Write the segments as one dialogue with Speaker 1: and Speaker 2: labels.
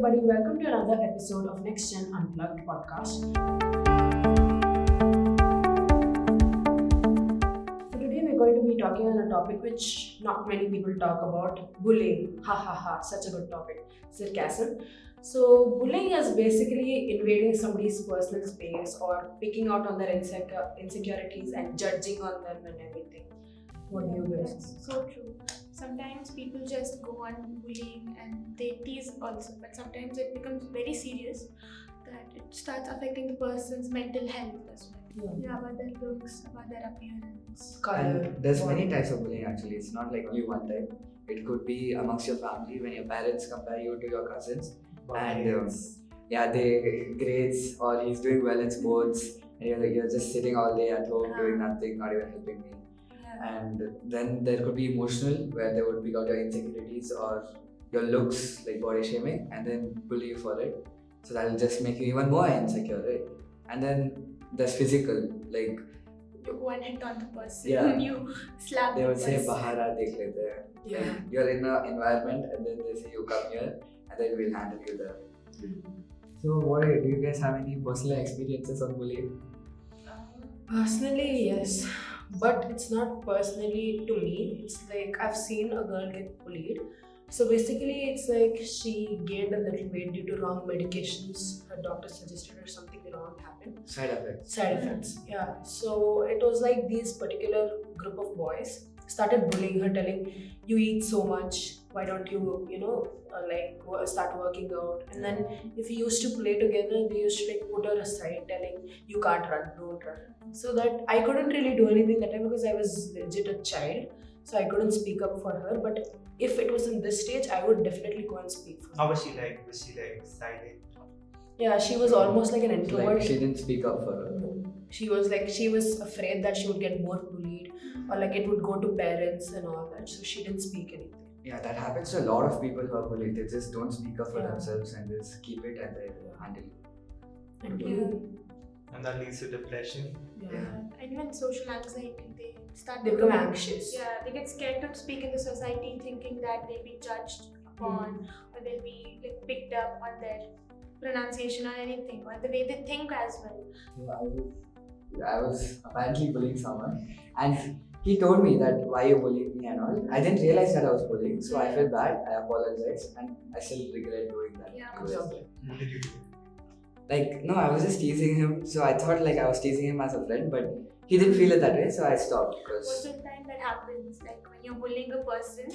Speaker 1: everybody, welcome to another episode of Next Gen Unplugged podcast. So today we're going to be talking on a topic which not many people talk about, bullying. Ha ha ha, such a good topic. Sarcasm. So bullying is basically invading somebody's personal space or picking out on their insecurities and judging on them and everything. What do you guys
Speaker 2: That's so true. Sometimes people just go on bullying and they tease also, but sometimes it becomes very serious that it starts affecting the person's mental health as well. Yeah, about their looks, about their appearance.
Speaker 1: Color,
Speaker 3: And there's many
Speaker 1: body.
Speaker 3: types of bullying actually. It's not like only one type. It could be amongst your family when your parents compare you to your cousins, and they grades or he's doing well in sports, and you're just sitting all day at home doing nothing, not even helping me. And then there could be emotional, where they would pick out your insecurities or your looks, like body shaming, and then bully you for it. So that'll just make you even more insecure, right? And then there's physical, like
Speaker 2: You go and hit on the person,
Speaker 3: Yeah.
Speaker 2: you slap
Speaker 3: they
Speaker 2: the
Speaker 3: would say
Speaker 2: person.
Speaker 3: bahar aa dekh lete hain.
Speaker 1: Yeah.
Speaker 3: You're in an environment, and then they say you come here, and then we'll handle you there. So do you guys have any personal experiences on bullying?
Speaker 1: Personally, yes, but it's not personally to me. It's like I've seen a girl get bullied. So basically, it's like she gained a little weight due to wrong medications her doctor suggested or something wrong happened.
Speaker 3: Side effects.
Speaker 1: Side effects, yeah. So it was like these particular group of boys started bullying her, telling, "You eat so much. Why don't you, start working out?" And then if we used to play together, they used to like put her aside, telling, "You can't run, don't run." So that I couldn't really do anything that time because I was legit a child. So I couldn't speak up for her. But if it was in this stage, I would definitely go and speak for her.
Speaker 4: How was she like? Was she like silent?
Speaker 1: Yeah, she was almost like an
Speaker 3: So,
Speaker 1: introvert.
Speaker 3: like she didn't speak up for her.
Speaker 1: She was afraid that she would get more bullied or like it would go to parents and all that. So she didn't speak anything.
Speaker 3: Yeah, that happens to a lot of people who are bullied. They just don't speak up for
Speaker 1: Yeah.
Speaker 3: themselves and just keep it and they handle it.
Speaker 1: And
Speaker 2: Yeah.
Speaker 1: you,
Speaker 4: And that leads to depression.
Speaker 1: yeah.
Speaker 2: And even social anxiety, they start
Speaker 1: They become anxious.
Speaker 2: Yeah, they get scared to speak in the society, thinking that they'll be judged upon or they'll be like picked up on their pronunciation or anything, or the way they think as well.
Speaker 3: So I was apparently bullying someone, and he told me that why you bullying me and all. I didn't realize that I was bullying, so I felt bad. I apologized, and I still regret doing that.
Speaker 2: Yeah.
Speaker 4: What did you do?
Speaker 3: Like, no, I was just teasing him, so I thought like I was teasing him as a friend, but he didn't feel it that way, so I stopped
Speaker 2: Most
Speaker 3: because
Speaker 2: of the time that happens, like when you're bullying a person,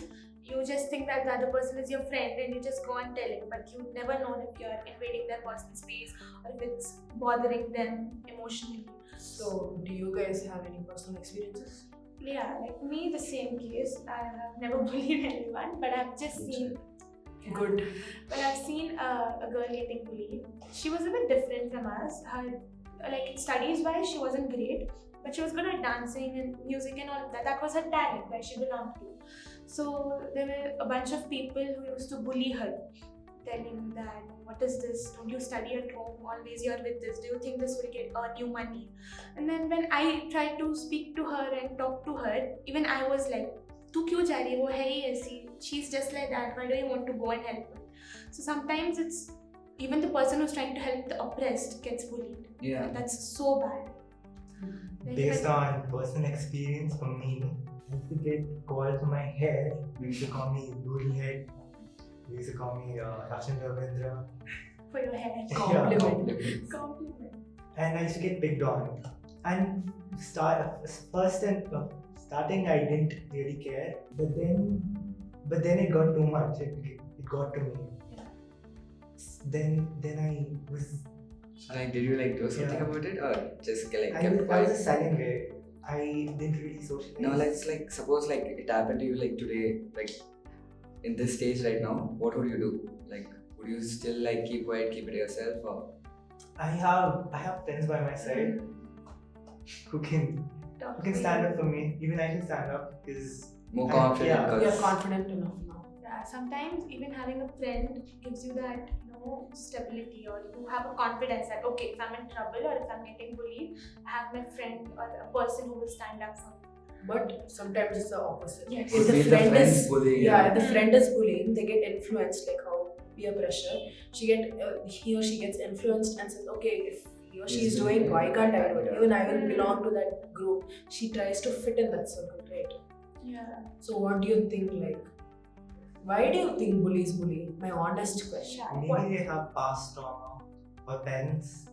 Speaker 2: you just think that the other person is your friend and you just go on telling, but you never know if you're invading their personal space or if it's bothering them emotionally.
Speaker 1: So do you guys have any personal experiences?
Speaker 2: Yeah, like me, the same case. I have never bullied anyone, but I've just seen. Yeah.
Speaker 1: Good.
Speaker 2: But I've seen a girl getting bullied. She was a bit different from us. Her, like studies-wise, she wasn't great, but she was good at dancing and music and all of that. That was her talent, where she belonged to. So there were a bunch of people who used to bully her, telling that, "What is this? Don't you study at home? Always you're with this. Do you think this will earn you money?" And then when I tried to speak to her and talk to her, even I was like, "Tu kyun ja rahi hai? Wo hai hi aisi. She's just like that. Why do you want to go and help her?" So sometimes it's even the person who's trying to help the oppressed gets bullied.
Speaker 3: yeah.
Speaker 2: And that's so bad. Like,
Speaker 4: Based on personal experience for me, I used to get called for my hair. We used to call me Doodle Head. We used to call me Rachin Ravindra.
Speaker 2: for your hair.
Speaker 1: Compliment.
Speaker 2: Compliment.
Speaker 4: And I used to get picked on. And starting I didn't really care. But then it got too much. It got to me.
Speaker 2: Yeah.
Speaker 4: Then I was
Speaker 3: So, like, did you like do something
Speaker 4: Yeah.
Speaker 3: about it or just like
Speaker 4: I
Speaker 3: kept
Speaker 4: was
Speaker 3: quiet?
Speaker 4: a silent guy. I didn't really socialize.
Speaker 3: No, let's like suppose like it happened to you like today, like in this stage right now. What would you do? Like, would you still like keep quiet, keep it yourself, or
Speaker 4: I have friends by my side who can stand up for me. Even I can stand up because
Speaker 3: more
Speaker 4: I-
Speaker 3: confident?
Speaker 4: yeah.
Speaker 1: You're
Speaker 3: Because
Speaker 1: confident enough now.
Speaker 2: Yeah, sometimes even having a friend gives you that, stability, or you have a confidence that, okay, if I'm in trouble or if I'm getting bullied, I have my friend or a person who will stand up for me.
Speaker 1: But sometimes it's the opposite.
Speaker 2: Yes.
Speaker 1: If
Speaker 3: Could be
Speaker 1: the
Speaker 3: the
Speaker 1: friend
Speaker 3: friends
Speaker 1: is
Speaker 3: bullying.
Speaker 1: yeah, if the friend is bullying, they get influenced like how peer pressure, he or she gets influenced and says, okay, if he or she
Speaker 3: He's
Speaker 1: is
Speaker 3: doing
Speaker 1: doing,
Speaker 3: it,
Speaker 1: why can't I do it?
Speaker 3: yeah.
Speaker 1: Even I will belong to that group. She tries to fit in that circle, right?
Speaker 2: Yeah.
Speaker 1: So what do you think, like, why do you think bullies bully? My honest question.
Speaker 4: Maybe they have past trauma or parents.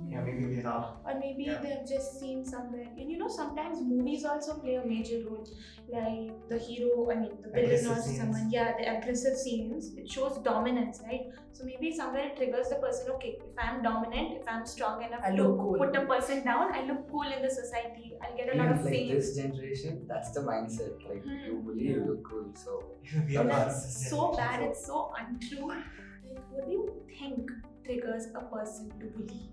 Speaker 4: Yeah, maybe they have.
Speaker 2: Or maybe
Speaker 4: Yeah.
Speaker 2: they have just seen somewhere. And you know, sometimes movies also play a major role. Like the hero, the villain
Speaker 4: Aggressive
Speaker 2: or
Speaker 4: scenes.
Speaker 2: someone, the aggressive scenes, it shows dominance, right? So maybe somewhere it triggers the person, okay, if I'm dominant, if I'm strong enough
Speaker 1: I
Speaker 2: to
Speaker 1: look cool.
Speaker 2: put a person down, I look cool in the society, I'll get a lot
Speaker 3: Even
Speaker 2: of
Speaker 3: like
Speaker 2: fame.
Speaker 3: this generation, that's the mindset. Like you bully, you look cool. So
Speaker 4: We are
Speaker 2: And
Speaker 4: part of
Speaker 2: that's
Speaker 4: this
Speaker 2: so
Speaker 4: generation,
Speaker 2: bad, it's so untrue. Like, what do you think triggers a person to bully?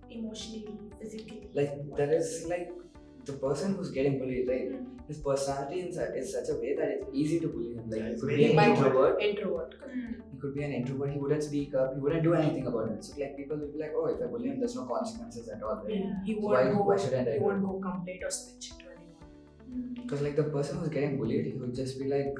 Speaker 2: Emotionally, physically?
Speaker 3: like there is like the person who's getting bullied, right? His personality is such a way that it's easy to bully him. Like
Speaker 4: Yeah,
Speaker 3: he
Speaker 4: it's
Speaker 3: could
Speaker 4: very
Speaker 3: be an
Speaker 4: introvert.
Speaker 3: introvert. He could be an introvert. He wouldn't speak up. He wouldn't do anything about it. So like people will be like, oh, if I bully him, there's no consequences at all. Right?
Speaker 2: Yeah.
Speaker 1: He
Speaker 3: So
Speaker 1: won't
Speaker 3: why shouldn't I
Speaker 1: he
Speaker 3: do
Speaker 1: won't
Speaker 3: it?
Speaker 1: go complain or snitch to anyone.
Speaker 3: Because like the person who's getting bullied, he would just be like,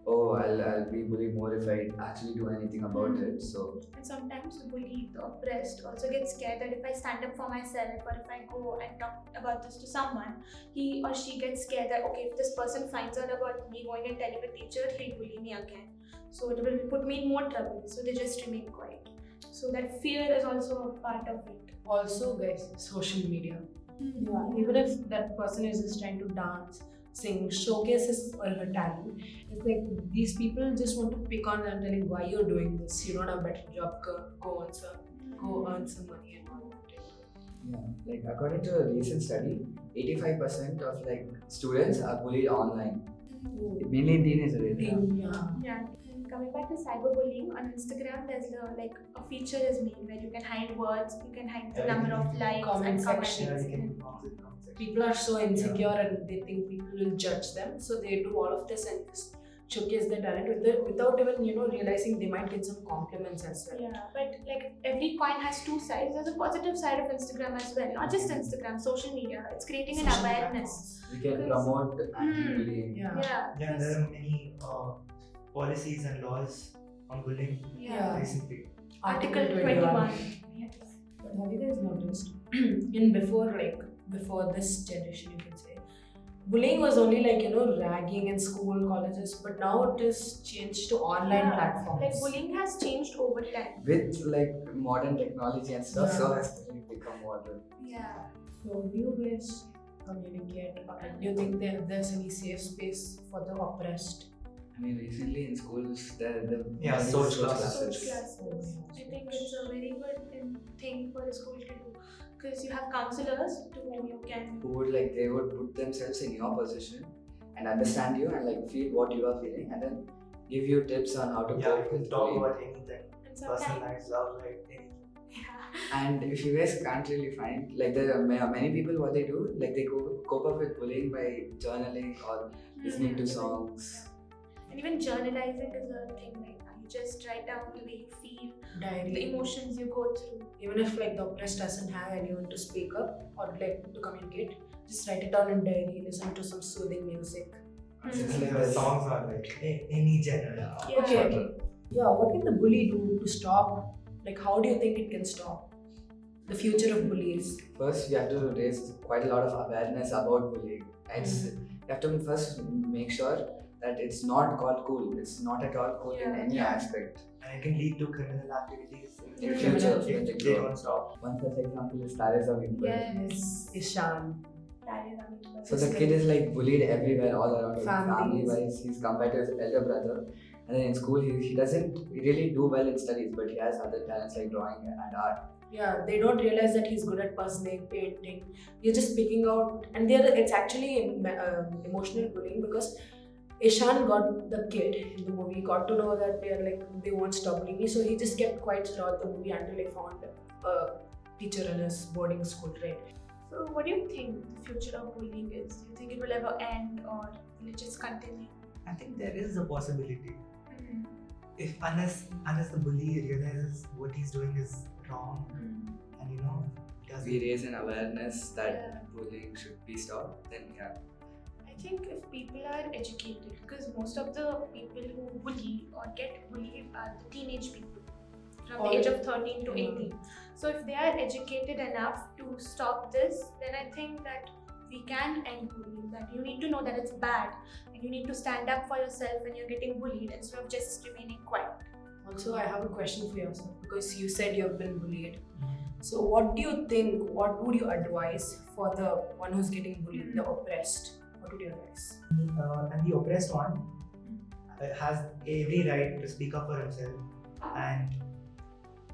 Speaker 3: oh, I'll be bullied more if I actually do anything about it. So
Speaker 2: And sometimes the bullied, the oppressed also get scared that if I stand up for myself or if I go and talk about this to someone, he or she gets scared that okay, if this person finds out about me going and telling a teacher, he'll bully me again. So it will put me in more trouble. So they just remain quiet. So that fear is also a part of it.
Speaker 1: Also, guys, social media. Yeah, even if that person is just trying to dance, sing, showcase his or her talent, it's like these people just want to pick on them, telling why you're doing this. You don't have a better job. Go earn some money and all that.
Speaker 3: yeah, like according to a recent study, 85% of like students are bullied online. Mainly in teenage age. Yeah.
Speaker 1: Yeah.
Speaker 2: And coming back to cyberbullying on Instagram, there's a feature is made where you can hide words, you can hide the
Speaker 4: Yeah,
Speaker 2: number of likes
Speaker 1: comment
Speaker 2: and
Speaker 1: section.
Speaker 4: Yeah,
Speaker 2: comments.
Speaker 4: you can comment section.
Speaker 1: People are so insecure and they think people will judge them, so they do all of this and just showcase their talent without even realizing they might get some compliments as well.
Speaker 2: Yeah, but like every coin has two sides. There's a positive side of Instagram as well. Not just Instagram, social media. It's creating an
Speaker 1: Social
Speaker 2: awareness.
Speaker 3: We can promote anti-bullying.
Speaker 1: Yeah.
Speaker 2: Yeah.
Speaker 4: Yeah, there are many policies and laws on bullying
Speaker 1: Yeah.
Speaker 4: recently.
Speaker 2: Article 21. Yes.
Speaker 1: But have you guys noticed in before this generation, you can say, bullying was only ragging in school, colleges, but now it is changed to online
Speaker 2: Yeah,
Speaker 1: platforms.
Speaker 2: Like bullying has changed over time.
Speaker 3: With like modern technology and stuff, so
Speaker 1: Yeah.
Speaker 3: has bullying become modern.
Speaker 2: Yeah.
Speaker 1: So do you guys communicate, or do you think there's any safe space for the oppressed?
Speaker 3: I mean, recently in schools,
Speaker 4: Yeah, social classes.
Speaker 2: Social classes. I think it's a very good thing for a school to do because you have counselors to whom you can.
Speaker 3: who would like they would put themselves in your position and understand you and like feel what you are feeling and then give you tips on how to
Speaker 4: Yeah,
Speaker 3: cope
Speaker 4: you can
Speaker 3: with
Speaker 4: talk
Speaker 3: bullying.
Speaker 4: about anything.
Speaker 2: And
Speaker 4: Personal
Speaker 2: sometimes,
Speaker 4: life, love life, anything.
Speaker 2: yeah.
Speaker 3: And if you guys can't really find, like there are many people what they do, like they cope up with bullying by journaling or listening to songs.
Speaker 2: And even journalizing is a thing like that. You just write down the way you feel, the
Speaker 1: Diary.
Speaker 2: emotions you go through.
Speaker 1: Even if the oppressed doesn't have anyone to speak up or to communicate, just write it down in diary, listen to some soothing music.
Speaker 4: Since
Speaker 3: like
Speaker 4: the
Speaker 3: this.
Speaker 4: songs are like any genre.
Speaker 2: Yeah.
Speaker 1: Okay. Yeah, what can the bully do to stop? Like, how do you think it can stop the future of bullies?
Speaker 3: First, you have to raise quite a lot of awareness about bullying. You have to first make sure that it's not called cool. It's not at all cool in
Speaker 2: Yeah.
Speaker 3: any aspect.
Speaker 4: And it can lead to criminal activities in
Speaker 3: In
Speaker 4: future
Speaker 3: future,
Speaker 4: if they don't stop.
Speaker 3: One such example is Tares of India.
Speaker 2: Yes.
Speaker 1: Ishan.
Speaker 2: That is amazing.
Speaker 3: So the kid is like bullied everywhere, all around him.
Speaker 1: Families.
Speaker 3: Family-wise, he's compared to his elder brother. And then in school, he doesn't really do well in studies, but he has other talents like drawing and art.
Speaker 1: Yeah, they don't realize that he's good at puzzling, painting. You're just picking out, and it's actually emotional bullying because Ishan got the kid in the movie, got to know that they won't stop bullying me, so he just kept quiet throughout the movie until he found a teacher in his boarding school, right?
Speaker 2: So, what do you think the future of bullying is? Do you think it will ever end or will it just continue?
Speaker 4: I think there is a possibility. If unless the bully realizes what he's doing is wrong and doesn't.
Speaker 3: We raise an awareness that
Speaker 2: Yeah.
Speaker 3: bullying should be stopped, then yeah.
Speaker 2: I I think if people are educated, because most of the people who bully or get bullied are the teenage people from the age of 13 to 18. So if they are educated enough to stop this, then I think that we can end bullying. That you need to know that it's bad and you need to stand up for yourself when you're getting bullied instead of just remaining quiet.
Speaker 1: Also, I have a question for yourself because you said you've been bullied. So, what do you think? What would you advise for the one who's getting bullied, the oppressed? What would you advise?
Speaker 4: And the oppressed one has every right to speak up for himself,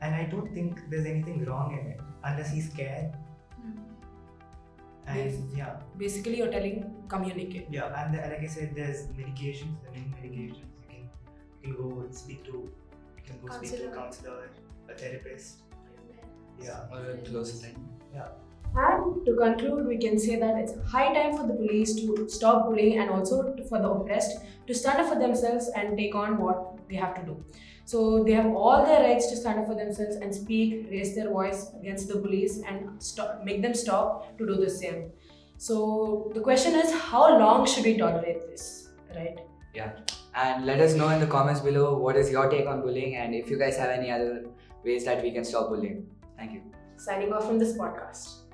Speaker 4: and I don't think there's anything wrong in it unless he's scared.
Speaker 1: Yes.
Speaker 4: And yeah,
Speaker 1: Basically, you're telling communicate.
Speaker 4: yeah, and like I said, there's medications. The many medications you can go speak to. You can go speak to a counselor, a therapist. Yeah.
Speaker 3: Or a close friend.
Speaker 1: And to conclude, we can say that it's high time for the police to stop bullying and also for the oppressed to stand up for themselves and take on what they have to do. So they have all the rights to stand up for themselves and speak, raise their voice against the bullies and make them stop to do the same. So the question is, how long should we tolerate this, right?
Speaker 3: Yeah. And let us know in the comments below what is your take on bullying, and if you guys have any other ways that we can stop bullying. Thank you.
Speaker 1: Signing off from this podcast.